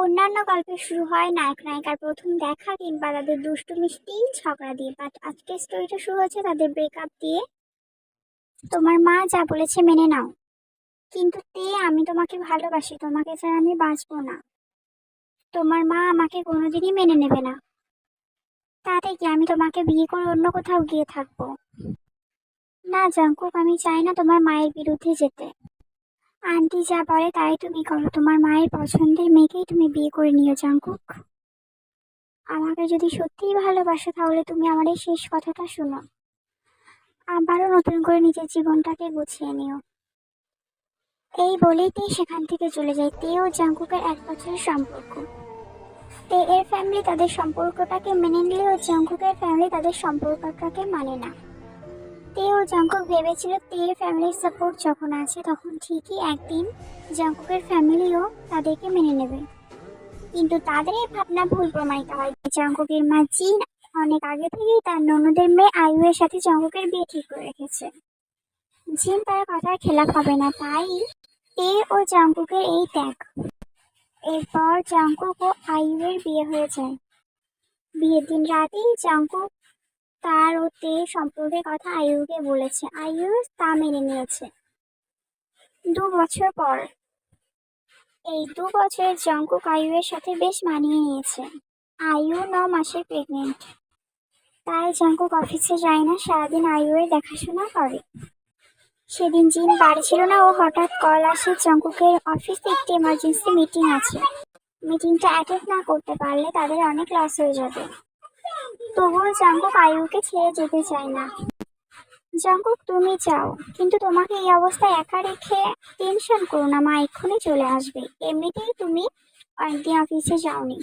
অন্যান্য গল্পে শুরু হয় নায়ক নায়িকার প্রথম দেখা কিংবা তাদের দুষ্টু মিষ্টি ঝগড়া দিয়ে, বাট আজকের স্টোরিটা শুরু হচ্ছে তাদের ব্রেকআপ দিয়ে। তোমার মা যা বলেছে মেনে নাও। কিন্তু আমি তোমাকে ভালোবাসি, তোমাকে ছাড়া আমি বাঁচবো না। তোমার মা আমাকে কোনোদিনই মেনে নেবে না। তাতে কি আমি তোমাকে বিয়ে করে অন্য কোথাও গিয়ে থাকবো? না জাঙ্কুক, আমি চাই না তোমার মায়ের বিরুদ্ধে যেতে। আন্টি যা বলে তাই তুমি করো, তোমার মায়ের পছন্দের মেয়েকেই তুমি বিয়ে করে নিও জাঙ্কুক। আমাকে যদি সত্যিই ভালোবাসো তাহলে তুমি আমার এই শেষ কথাটা শোনো। আবারও নতুন করে নিজের জীবনটাকে গুছিয়ে নিও। এই বলেই সেখান থেকে চলে যায়। তে ও জাঙ্কুকের 1 বছরের সম্পর্ক। তে এর ফ্যামিলি তাদের সম্পর্কটাকে মেনে নিলেও জাঙ্কুকের ফ্যামিলি তাদের সম্পর্কটাকে মানে না। তে ও জাঙ্কুক ভেবেছিল তের ফ্যামিলির সাপোর্ট যখন আছে তখন ঠিকই একদিন জাঙ্কুকের ফ্যামিলিও তাদেরকে মেনে নেবে। কিন্তু তাদের এই ভাবনা ভুল প্রমাণিত হয়। জাঙ্কুকের মা জিন অনেক আগে থেকেই তার ননদের মেয়ে আয়ুয়ের সাথে জাঙ্কুকের বিয়ে ঠিক করে রেখেছে। জিন তার কথার খেলাপ হবে না, তাই তে ও জাঙ্কুকের এই ত্যাগ। এরপর জাঙ্কুক ও আইয়ুর বিয়ে হয়ে যায়। বিয়ের দিন রাতেই জাঙ্কুক তার ও তে সম্পর্কের কথা আইয়ুকে বলেছে। আইয়ু তা মেনে নিয়েছে। 2 বছর পর, এই 2 বছরে জাঙ্কুক আইয়ুর সাথে বেশ মানিয়ে নিয়েছে। আইয়ু 9 মাসের প্রেগনেন্ট, তাই জাঙ্কুক অফিসে যায় না, সারাদিন আইয়ুর দেখাশোনা করে। সেদিন জিন বাড়ি ছিল না, ও হঠাৎ কল আসে জাঙ্কুকের অফিসে একটি এমার্জেন্সি মিটিং আছে। মিটিংটা অ্যাটেন্ড না করতে পারলে তাদের অনেক লস হয়ে যাবে। তবুও জাঙ্কুক আইয়ুকে ছেড়ে যেতে চায় না। জাঙ্কুক তুমি যাও, কিন্তু তোমাকে এই অবস্থায় একা রেখে টেনশন করো না, মা এক্ষুনি চলে আসবে। এমনিতেই তুমি অনেকদিন অফিসে যাওনি।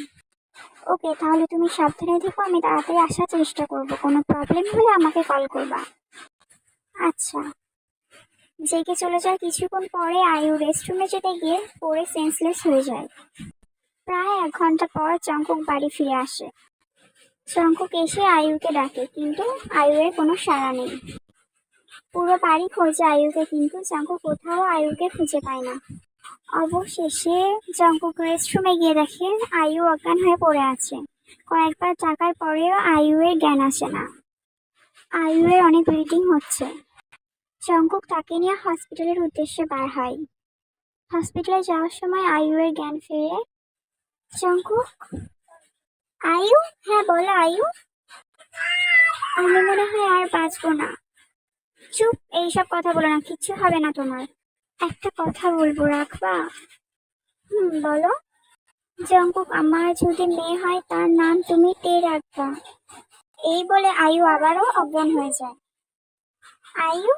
ওকে, তাহলে তুমি সাবধানে থেকো, আমি তাড়াতাড়ি আসার চেষ্টা করব। কোনো প্রবলেম হলে আমাকে কল করবা। আচ্ছা। জেগে চলে যায়। কিছুক্ষণ পরে আয়ু রেস্টরুমে যেতে গিয়ে পড়ে সেন্সলেস হয়ে যায়। প্রায় 1 ঘন্টা পর জাঙ্কুক বাড়ি ফিরে আসে। জাঙ্কুক এসে আয়ুকে ডাকে, কিন্তু আয়ুর কোনো সাড়া নেই। পুরো বাড়ি খোঁজে আয়ুকে, কিন্তু জাঙ্কুক কোথাও আয়ুকে খুঁজে পায় না। অবশেষে জাঙ্কুক রেস্টরুমে গিয়ে দেখে আয়ু অজ্ঞান হয়ে পড়ে আছে। কয়েকবার ডাকার পরেও আয়ুর জ্ঞান আসে না। আয়ুর অনেক ব্লিডিং হচ্ছে। জাঙ্কুক তাকে নিয়ে হসপিটালের উদ্দেশ্যে বার হয়। হসপিটালে যাওয়ার সময় আয়ুর জ্ঞান ফেরে। জাঙ্কুক, আয়ু, হ্যাঁ বলো আয়ু। আমি মনে হয় আর বাঁচবো না। চুপ, এইসব কথা বলো না, কিচ্ছু হবে না তোমার। একটা কথা বলবো, রাখবা? বলো। জাঙ্কুক, আমার যদি মেয়ে হয় তার নাম তুমি তে রাখবা। এই বলে আয়ু আবারও অজ্ঞান হয়ে যায়। আয়ু,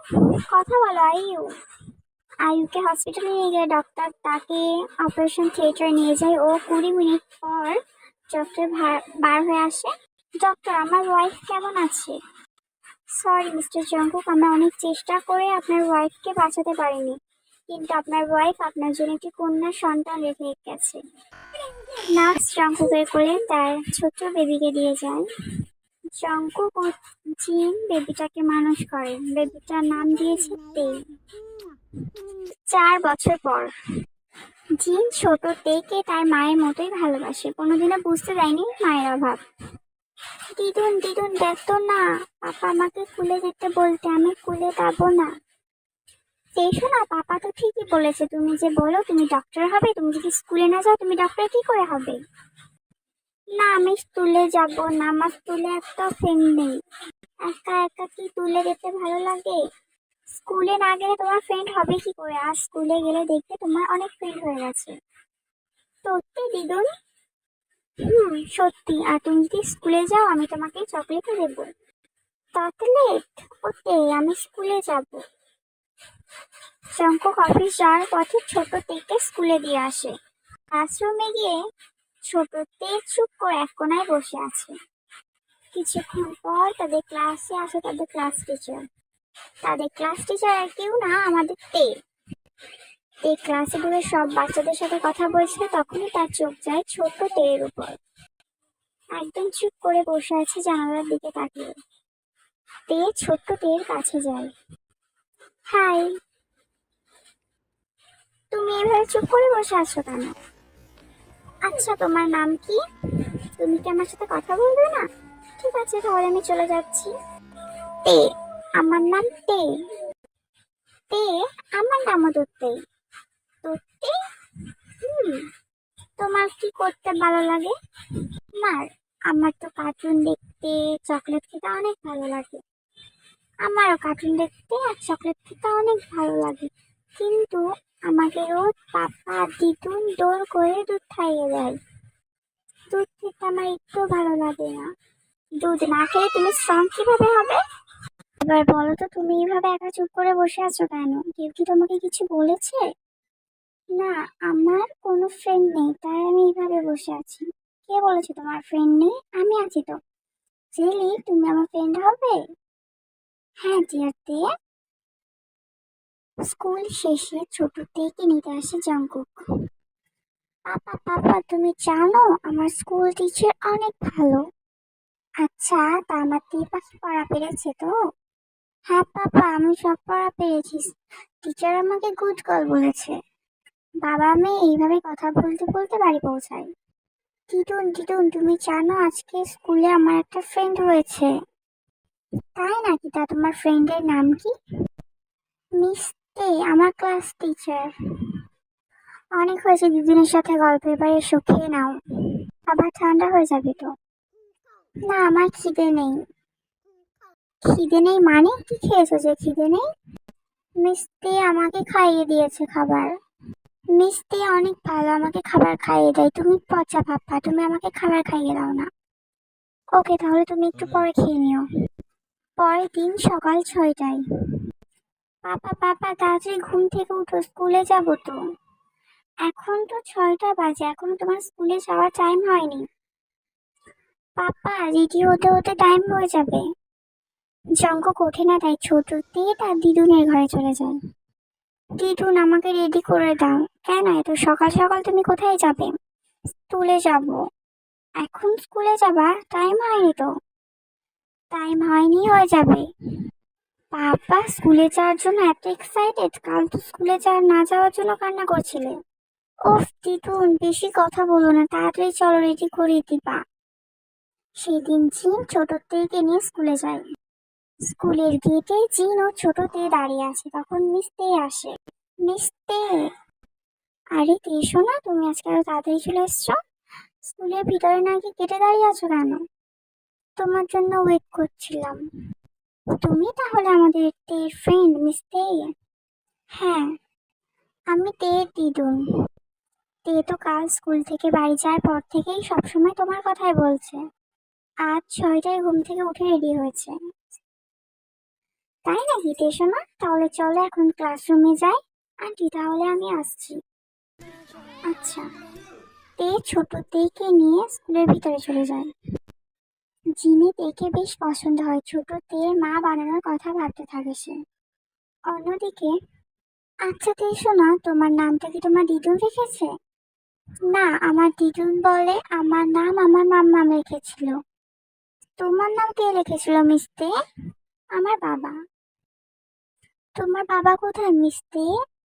কথা বলো আয়ু। আয়ুকে হসপিটালে নিয়ে গিয়ে ডক্টর তাকে অপারেশন থিয়েটারে নিয়ে যায়। ও 20 মিনিট পর ডক্টর বার হয়ে আসে। ডক্টর, আমার ওয়াইফ কেমন আছে? সরি মিস্টার জাঙ্কুক, আমরা অনেক চেষ্টা করে আপনার ওয়াইফকে বাঁচাতে পারিনি, কিন্তু আপনার ওয়াইফ আপনার জন্য একটি কন্যা সন্তান রেখে গেছে। নার্স জাঙ্কুকের কোলে তার ছোট্ট বেবিকে দিয়ে যায়। জাঙ্কুক ও জিন বেবিটাকে মানুষ করে। বেবিটার নাম দিয়েছে তে। 4 বছর পর, জিন ছোট তেকে তার মায়ের মতোই ভালোবাসে। কোনোদিনও বুঝতে দেয়নি মায়ের অভাব। দিদুন দিদুন দেখতো না, পাপা আমাকে স্কুলে যেতে বলতে, আমি স্কুলে যাবো না। দেখো না, পাপা তো ঠিকই বলেছে, তুমি যে বলো তুমি ডক্টর হবে, তুমি যদি স্কুলে না যাও তুমি ডক্টর কি করে হবে? না, আমি স্কুলে যাব না, আমার স্কুলে একটা ফ্রেন্ড নেই। একা একা কি স্কুলে যেতে ভালো লাগে? স্কুলে না গেলে তোমার ফ্রেন্ড হবে কি করে? আর স্কুলে গেলে দেখবে তোমার অনেক ফ্রেন্ড হয়ে গেছে। সত্যি দিদুন? সত্যি। আর তুমি যদি স্কুলে যাও আমি তোমাকে চকলেটও দেবো। চকলেট? ওকে, আমি স্কুলে যাব। জাঙ্কুক অফিস যাওয়ার পথে ছোট তেকে স্কুলে দিয়ে আসে। ক্লাসরুমে গিয়ে ছোট তে চুপ করে এক কোনায় বসে আছে। কিছুক্ষণ পর তাদের ক্লাসে আসে তাদের ক্লাস টিচার। তাদের ক্লাস টিচার আর কেউ না, আমাদের তে। তে ক্লাসে ঢুকে সব বাচ্চাদের সাথে কথা বলছিল, তখনই তার চোখ যায় ছোট তের উপর। একদম চুপ করে বসে আছে জানালার দিকে তাকিয়ে। তে ছোট্ট তের কাছে যায়। হাই। তুমি এভাবে চুপ করে বসে আছো কেন? আচ্ছা আচ্ছা, তোমার নাম কি? তুমি কি আমার সাথে কথা বলবে না? ঠিক আছে, তাহলে আমি চলে যাচ্ছি। তে। আমার নাম তে। তে। আমার নামও দত্তে। দত্তে। হুম। তোমার কি করতে ভালো লাগে? আমার আমার তো কার্টুন দেখতে, চকলেট খেতে অনেক ভালো লাগে। আমারও কার্টুন দেখতে আর চকলেট খেতে অনেক ভালো লাগে, কিন্তু আমাকে রোজ পাপা দিদুন দৌড় করে দুধ খাইয়ে দেয়। দুধ খেতে আমার একটু ভালো লাগে না। দুধ না খেলে তুমি স্ট্রং কিভাবে হবে? এবার বলো তো, তুমি এইভাবে একা চুপ করে বসে আছো কেন? কেউ কি তোমাকে কিছু বলেছে? না, আমার কোনো ফ্রেন্ড নেই, তাই আমি এইভাবে বসে আছি। কে বলেছে তোমার ফ্রেন্ড নেই? আমি আছি তো। জেলি, তুমি আমার ফ্রেন্ড হবে? হ্যাঁ জিয়াতে। স্কুল শেষে ছোট থেকে নিতে আসে জঙ্কুক। পাপা পাপা, তুমি জানো আমার স্কুল টিচার অনেক ভালো। আচ্ছা, তা আমার টিপ পাখি পড়া পেরেছে তো? হ্যাঁ পাপা, আমি সব পড়া পেরেছি। টিচার আমাকে গুড গার্ল বলেছে। বাবা মেয়ে এইভাবে কথা বলতে বলতে বাড়ি পৌঁছায়। টিটুন টিটুন, তুমি জানো আজকে স্কুলে আমার একটা ফ্রেন্ড হয়েছে। তাই নাকি? তা তোমার ফ্রেন্ডের নাম কি? মিস তে, আমার ক্লাস টিচার। অনেক হয়েছে দিদিনের সাথে গল্প, এবার এসো খেয়ে নাও। আবার ঠান্ডা হয়ে যাবে তো। না, আমার খিদে নেই। খিদে নেই মানে কি খেয়েছো যে খিদে নেই? মিষ্টি আমাকে খাইয়ে দিয়েছে খাবার। মিষ্টি অনেক ভালো, আমাকে খাবার খাইয়ে দেয়। তুমি পচা পাপ্পা, তুমি আমাকে খাবার খাইয়ে দাও না। ওকে, তাহলে তুমি একটু পরে খেয়ে নিও। পরের দিন সকাল 6টায়। পাপা পাপা, তাড়াতাড়ি ঘুম থেকে উঠো, স্কুলে যাবো তো। এখন তো 6টা বাজে, এখনো তোমার স্কুলে যাওয়ার টাইম হয়নি। পাপা, রেডি হতে হতে টাইম হয়ে যাবে। জঙ্কুক ওঠে না, তাই ছোট দিয়ে তার দিদুনের ঘরে চলে যায়। দিদুন, আমাকে রেডি করে দাও। কেন এত সকাল সকাল তুমি কোথায় যাবে? স্কুলে যাব। এখন স্কুলে যাবা? টাইম হয়নি তো। টাইম হয়নি, হয়ে যাবে। পাপা, স্কুলে যাওয়ার জন্য এত এক্সাইটেড? কাল তো স্কুলে না যাওয়ার জন্য কান্না করছিলে। ওফ দিদুন, বেশি কথা বলো না, তাড়াতাড়ি চলো, রেডি করে দিবা। সেদিন জিন ছোট থেকে নিয়ে স্কুলে যায়। স্কুলের গেটে জিন ও ছোট তে দাঁড়িয়ে আছে, তখন মিস তে আসে। মিস তে। আরে তে শোনা, তুমি আজকে এত তাড়াতাড়ি চলে এসছো? স্কুলের ভিতরে নাকি গেটে দাঁড়িয়ে আছো কেন? তোমার জন্য ওয়েট করছিলাম। তুমি তাহলে আমাদের তের ফ্রেন্ড মিস তে? হ্যাঁ, আমি তের দিদুন। তে তো কাল স্কুল থেকে বাড়ি যাওয়ার পর থেকেই সবসময় তোমার কথাই বলছে। আজ 6টায় ঘুম থেকে উঠে রেডি হয়েছে। তাই নাকি তে শোনা? তাহলে চলো এখন ক্লাসরুমে যাই। আন্টি, তাহলে আমি আসছি। আচ্ছা। তে ছোট তেকে নিয়ে স্কুলের ভিতরে চলে যায়। জিনি তেকে বেশ পছন্দ হয়, ছোট তের মা বানানোর কথা ভাবতে থাকে সে। অন্যদিকে, আচ্ছা তে শোনা, তোমার নামটা কি তোমার দিদুন রেখেছে? না, আমার দিদুন বলে আমার নাম আমার মাম্মা রেখেছিল। তোমার নাম কে রেখেছিল মিস্তে? আমার বাবা। তোমার বাবা কোথায় মিস্তে?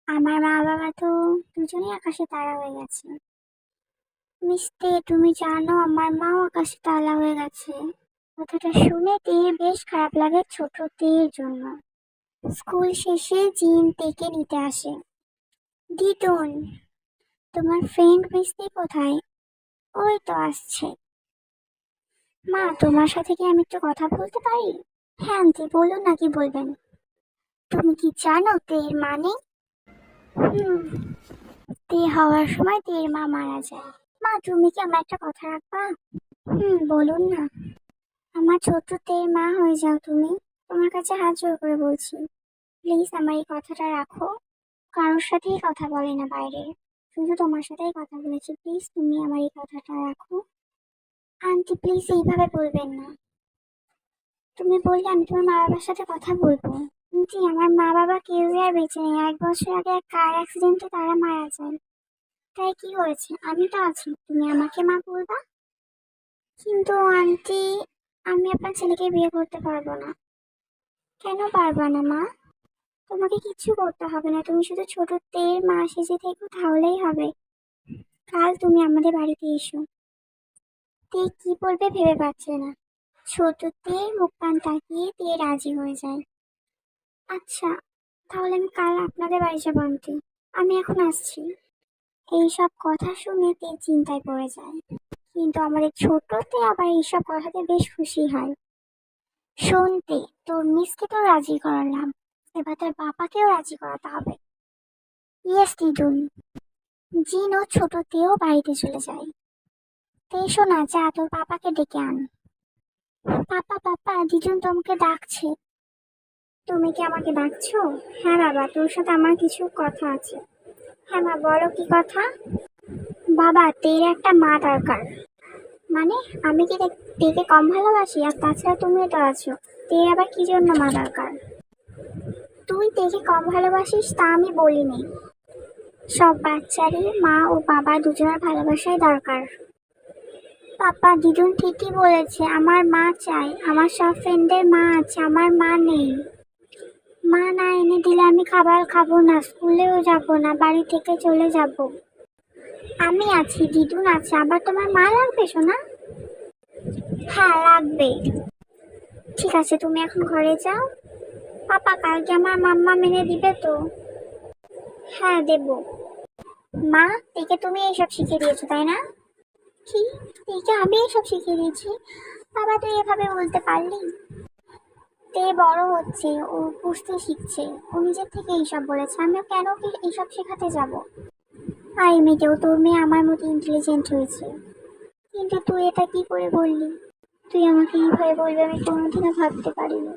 আমার মা বাবা তো দুজনেই আকাশে তারা হয়ে গেছে। মিস্তে, তুমি জানো আমার মাও আকাশে তালা হয়ে গেছে। কথাটা শুনে তের বেশ খারাপ লাগে ছোট তের জন্য। স্কুল শেষে জিন তেকে নিতে আসে। দিদুন, তোমার ফ্রেন্ড মিস্তে কোথায়? ওই তো আসছে। মা, তোমার সাথে কি আমি একটু কথা বলতে পারি? হ্যাঁ আন্টি, বলুন না, কি বলবেন? তুমি কি জানো তের মানে? হুম। তে হওয়ার সময় তের মা মারা যায়। মা, তুমি কি আমার একটা কথা রাখবা? বলুন না। আমার ছোট তের মা হয়ে যাও তুমি। তোমার কাছে হাত জোড় করে বলছি, প্লিজ আমার এই কথাটা রাখো। কারোর সাথেই কথা বলে না বাইরে, শুধু তোমার সাথেই কথা বলেছি, প্লিজ তুমি আমার এই কথাটা রাখো। আন্টি প্লিজ এইভাবে বলবেন না। তুমি বললে আমি তোমার মা বাবার সাথে কথা বলবো। জি, আমার মা বাবা কেউই আর বেঁচে নেই, 1 বছর আগে এক কার অ্যাক্সিডেন্টে তারা মারা যায়। তাই কি হয়েছে, আমি তো আছি, তুমি আমাকে মা বলবা। কিন্তু আন্টি, আমি আপনার ছেলেকে বিয়ে করতে পারবো না। কেন পারবা না মা? তোমাকে কিচ্ছু করতে হবে না, তুমি শুধু ছোট তের মা সেজে থেকো, তাহলেই হবে। কাল তুমি আমাদের বাড়িতে এসো। তে কি বলবে ভেবে পাচ্ছে না। ছোটতে মুখ কান তাকিয়ে তে রাজি হয়ে যায়। আচ্ছা, তাহলে আমি কাল আপনাদের বাড়ি যাবো আন্টি। আমি এখন আসছি। এইসব কথা শুনে তে চিন্তায় পড়ে যায়। কিন্তু আমাদের ছোটতে আবার এইসব কথাতে বেশ খুশি হয়। শুনতে তোর মিসকে তো রাজি করালাম, এবার তোর বাবাকেও রাজি করাতে হবে। ইয়েস দিদুন। জিন ও ছোটতেও বাড়িতে চলে যায়। তে শোনা, যা তোর পাপাকে ডেকে আন। পাপা পাপা, দিদুন তোমাকে ডাকছে। তুমি কি আমাকে ডাকছো? হ্যাঁ বাবা, তোর সাথে আমার কিছু কথা আছে। হ্যাঁ মা, বলো কি কথা? বাবা, তের একটা মা দরকার। মানে, আমি কি তেকে কম ভালোবাসি? আর তাছাড়া তুমিও তো আছো, তের আবার কি জন্য মা দরকার? তুই তেকে কম ভালোবাসিস তা আমি বলিনি। সব বাচ্চারই মা ও বাবা দুজনের ভালোবাসাই দরকার। পাপা, দিদুন ঠিকই বলেছে, আমার মা চাই। আমার সব ফ্রেন্ডের মা আছে, আমার মা নেই। মা না এনে দিলে আমি খাবার খাবো না, স্কুলেও যাব না, বাড়ি থেকে চলে যাব। আমি আছি, দিদুন আছে, আবার তোমার মা লাগবে সোনা? হ্যাঁ লাগবে। ঠিক আছে, তুমি এখন ঘরে যাও। পাপা, কালকে আমার মাম্মা মেনে দিবে তো? হ্যাঁ দেব। মা, একে তুমি এইসব শিখিয়ে দিয়েছো তাই না? কি? একে আমি এইসব শিখিয়ে দিয়েছি? বাবা, তুই এভাবে বলতে পারলি? তে বড় হচ্ছে, ও বুঝতে শিখছে, ও নিজের থেকে এইসব বলেছে, আমিও কেন কি এইসব শেখাতে যাব? আর এমনিতেও তোর মেয়ে আমার মতো ইন্টেলিজেন্ট হয়েছে। কিন্তু তুই এটা কি করে বললি? তুই আমাকে এইভাবে বলবি আমি কোনোদিনও ভাবতে পারিনি।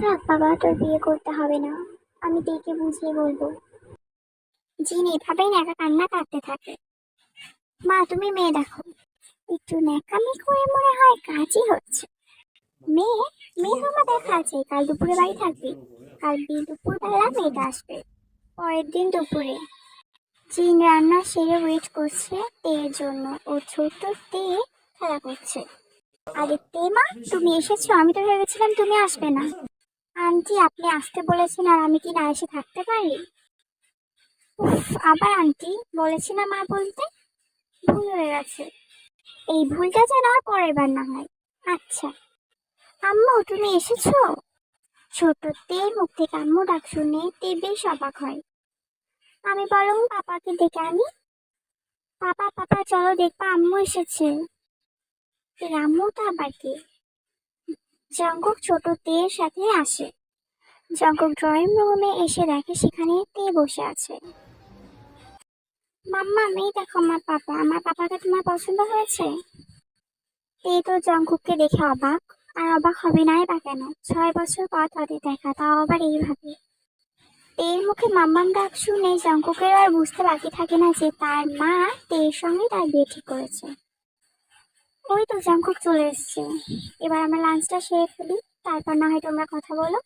থাক বাবা, তোর বিয়ে করতে হবে না, আমি তেকে বুঝিয়ে বলবো। জিন এভাবেই ন্যাকা কান্না কাঁদতে থাকে। মা, তুমি মেয়ে দেখো, একটু ন্যাকামি করে মনে হয় কাজই হচ্ছে। মেয়ে? মেয়ে তো আমার দেখা আছে, কাল দুপুরে বাড়ি থাকবি। কাল দুপুর বেলা মেয়েটা আসবে। পরের দিন দুপুরে জিন রান্না সেরে ওয়েট করছে তের জন্য। ও ছোট তে খেলা করছে। আরে তে মা, তুমি এসেছো? আমি তো ভেবেছিলাম তুমি আসবে না। আন্টি, আপনি আসতে বলেছেন আর আমি কি না এসে থাকতে পারি? উফ, আবার আন্টি বলেছি না মা বলতে, ভুল হয়ে গেছে। এই ভুলটা যেন আর পরের বার না হয়। আচ্ছা। আম্মু, তুমি এসেছো? ছোট তের মুখ থেকে আম্মু ডাক শুনে তে বেশ অবাক হয়। আমি বরং পাপাকে ডেকে আনি। পাপা পাপা, চলো দেখবা আম্মু এসেছে। এই আম্মুটা আবার কে? জঙ্কুক ছোট তের সাথে আসে। জঙ্কুক ড্রয়িং রুমে এসে দেখে সেখানে তে বসে আছে। মাম্মা, মেয়ে দেখো আমার পাপা। আমার পাপাকে তোমার পছন্দ হয়েছে? তে তো জঙ্কুককে দেখে অবাক। আর অবাক হবে নাই বা কেন, 6 বছর পর তাদের দেখা, তাও আবার এইভাবে। তের মুখে মাম্মাম ডাক শুনে জঙ্কুকের আর বুঝতে বাকি থাকে না যে তার মা তের সঙ্গে তার বিয়ে ঠিক করেছে। ওই তো জঙ্কুক চলে এসছে। এবার আমরা লাঞ্চটা সেরে ফেলি, তারপর না হয় তোমরা কথা বলো।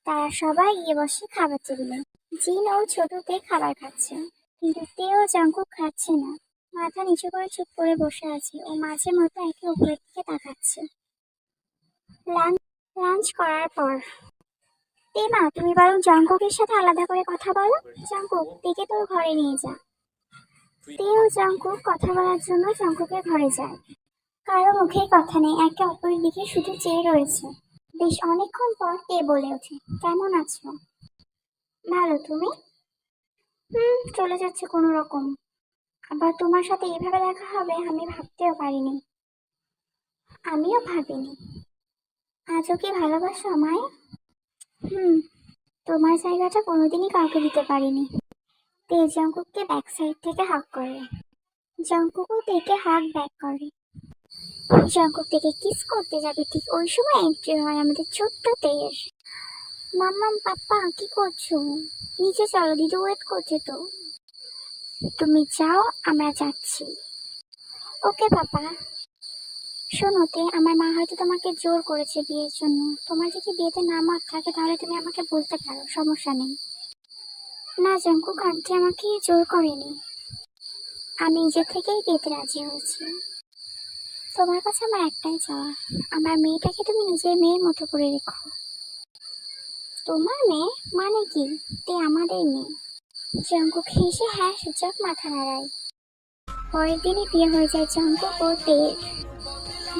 তারা সবাই গিয়ে বসে খাবার টেবিলে। জিন ও ছোটতে খাবার খাচ্ছে, কিন্তু তেও জঙ্কুক খাচ্ছে না। মাথা নিচু করে চুপ করে বসে আছে ও মাঝে মধ্যে একে উপরের দিকে তাকাচ্ছে। লাঞ্চ লাঞ্চ করার পর মা, তুমি বরং জঙ্কুকের সাথে আলাদা করে কথা বলো। জঙ্কুক, তেকে তোর ঘরে নিয়ে যা। তে ও জঙ্কুক কথা বলার জন্য জঙ্কুকের ঘরে যায়। কারো মুখেই কথা নেই, একে অপরের দিকে শুধু চেয়ে রয়েছে। বেশ অনেকক্ষণ পর তে বলে ওঠে, কেমন আছো? ভালো, তুমি? চলে যাচ্ছে কোনো রকম। আবার তোমার সাথে এইভাবে দেখা হবে আমি ভাবতেও পারিনি। আমিও ভাবিনি। আজও কি ভালোবাসো আমায়? হুম, তোমার জায়গাটা কোনোদিনই কাউকে দিতে পারিনি। তে জঙ্কুককে ব্যাক সাইড থেকে হাক করে। জঙ্কুকও তেকে হাক ব্যাক করে। জঙ্কুক থেকে কিস করতে যাবে, ঠিক ওই সময় এন্ট্রি হয় আমাদের ছোট্ট তের। মাম্মাম, পাপ্পা কি করছো? নিচে চলো, দিদি ওয়েট করছে তো। তুমি যাও, আমরা যাচ্ছি। ওকে পাপা। শোনোতে, আমার মা হয়তো তোমাকে জোর করেছে বিয়ের জন্য। তোমার যদি বিয়েতে না মত থাকে তাহলে তুমি আমাকে বলতে পারো, সমস্যা নেই। না জঙ্কুক, আন্টি আমাকে জোর করেনি, আমি নিজে থেকেই বিয়েতে রাজি হয়েছি। তোমার কাছে আমার একটাই চাওয়া, আমার মেয়েটাকে তুমি নিজের মেয়ের মতো করে রেখো। তোমার মেয়ে মানে কি? তে আমাদের মেয়ে। জঙ্কুক হেসে হ্যাঁ সূচক মাথা নাড়ায়। পরের দিনই বিয়ে হয়ে যায় জঙ্কুক ও তের।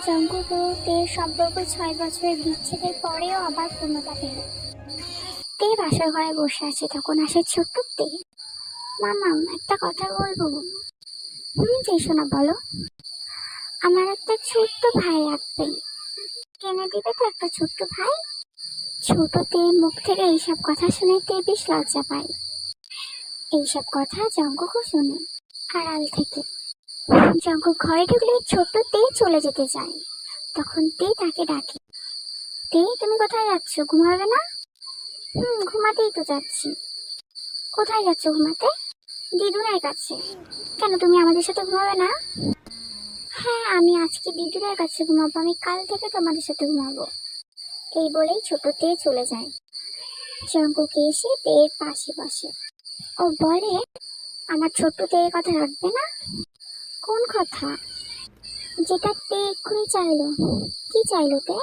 জঙ্কুক ও তের সম্পর্ক 6 বছরের বিচ্ছেদের পরেও আবার পূর্ণতা পেল। তে বাসার ঘরে বসে আছে, তখন আসে ছোট্ট তে। মামাম, একটা কথা বলবো? যে শোনা বলো। আমার একটা ছোট্ট ভাই লাগবে। কিনে দিবে তো একটা ছোট্ট ভাই? ছোট তে মুখ থেকে এইসব কথা শুনে তে বেশ লজ্জা পায়। এইসব কথা জঙ্কুকও শুনে আড়াল থেকে। জঙ্কুক ঘরে ঢুকলে ছোট্ট তে চলে যেতে চায়। তখন তে তাকে ডাকে, তে তুমি কোথায় যাচ্ছ, ঘুমাবে না? ঘুমাতেই তো যাচ্ছি। কোথায় যাচ্ছ ঘুমাতে? দিদুনের কাছে। কেন, তুমি আমাদের সাথে ঘুমাবে না? হ্যাঁ, আমি আজকে দিদুনের কাছে ঘুমাবো, আমি কাল থেকে তোমাদের সাথে ঘুমাবো। এই বলেই ছোট তে চলে যায়। জঙ্কুক এসে তের পাশে বসে। ও বলে, আমার ছোট্ট তের কথা রাখবে না? কোন কথা? যেটা তে এক্ষুনি চাইলো। কি চাইলো তে?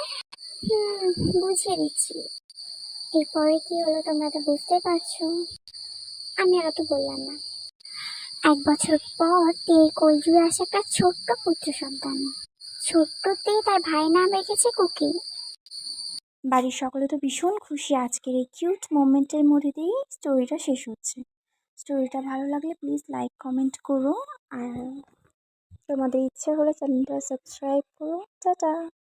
বুঝিয়ে দিচ্ছি। এরপরে কি হলো তোমরা তো বুঝতে পারছো। আমি আর তো বললাম না। 1 বছর পর তে কোল জুড়ে আসে একটা ছোট্ট পুত্র সন্তান। ছোট্ট তে তার ভাই নাম রেখেছে কুকি। বাড়ির সকলে তো ভীষণ খুশি আজকের এই কিউট মোমেন্টের মধ্যে দিয়েই স্টোরিটা শেষ হচ্ছে। স্টোরিটা ভালো লাগলে প্লিজ লাইক কমেন্ট করো, আর তোমাদের ইচ্ছে হলে চ্যানেলটা সাবস্ক্রাইব করো। টাটা।